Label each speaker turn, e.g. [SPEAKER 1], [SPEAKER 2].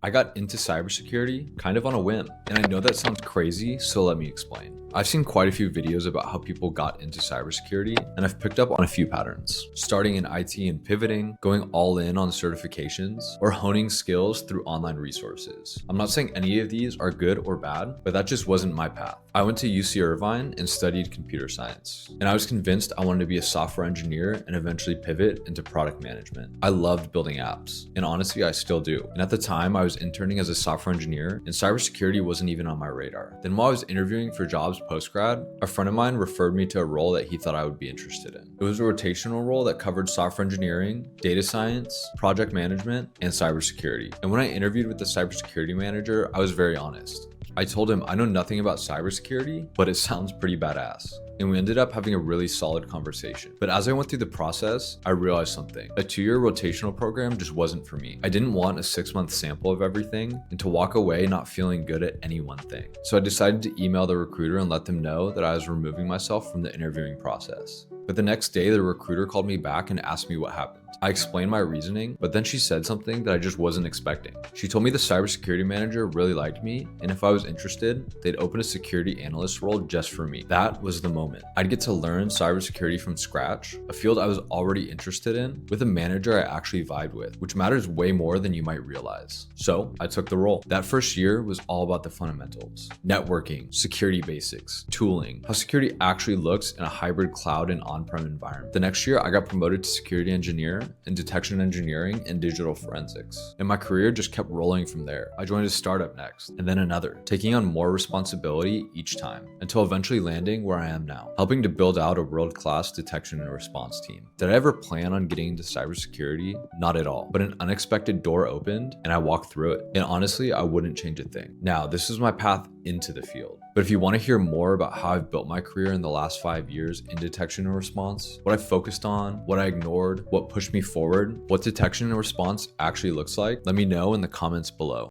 [SPEAKER 1] I got into cybersecurity kind of on a whim, and I know that sounds crazy, so let me explain. I've seen quite a few videos about how people got into cybersecurity, and I've picked up on a few patterns. Starting in IT and pivoting, going all in on certifications, or honing skills through online resources. I'm not saying any of these are good or bad, but that just wasn't my path. I went to UC Irvine and studied computer science, and I was convinced I wanted to be a software engineer and eventually pivot into product management. I loved building apps, and honestly, I still do. And at the time, I was interning as a software engineer, and cybersecurity wasn't even on my radar. Then while I was interviewing for jobs post-grad, a friend of mine referred me to a role that he thought I would be interested in. It was a rotational role that covered software engineering, data science, project management, and cybersecurity. And when I interviewed with the cybersecurity manager, I was very honest. I told him I know nothing about cybersecurity, but it sounds pretty badass. And we ended up having a really solid conversation. But as I went through the process, I realized something. A 2-year rotational program just wasn't for me. I didn't want a 6-month sample of everything and to walk away not feeling good at any one thing. So I decided to email the recruiter and let them know that I was removing myself from the interviewing process. But the next day, the recruiter called me back and asked me what happened. I explained my reasoning, but then she said something that I just wasn't expecting. She told me the cybersecurity manager really liked me, and if I was interested, they'd open a security analyst role just for me. That was the moment. I'd get to learn cybersecurity from scratch, a field I was already interested in, with a manager I actually vibed with, which matters way more than you might realize. So I took the role. That first year was all about the fundamentals: networking, security basics, tooling, how security actually looks in a hybrid cloud and on-prem environment. The next year, I got promoted to security engineer in detection engineering and digital forensics. And my career just kept rolling from there. I joined a startup next, and then another, taking on more responsibility each time, until eventually landing where I am now, helping to build out a world-class detection and response team. Did I ever plan on getting into cybersecurity? Not at all. But an unexpected door opened, and I walked through it. And honestly, I wouldn't change a thing. Now, this is my path into the field. But if you want to hear more about how I've built my career in the last 5 years in detection and response, what I focused on, what I ignored, what pushed me forward, what detection and response actually looks like, let me know in the comments below.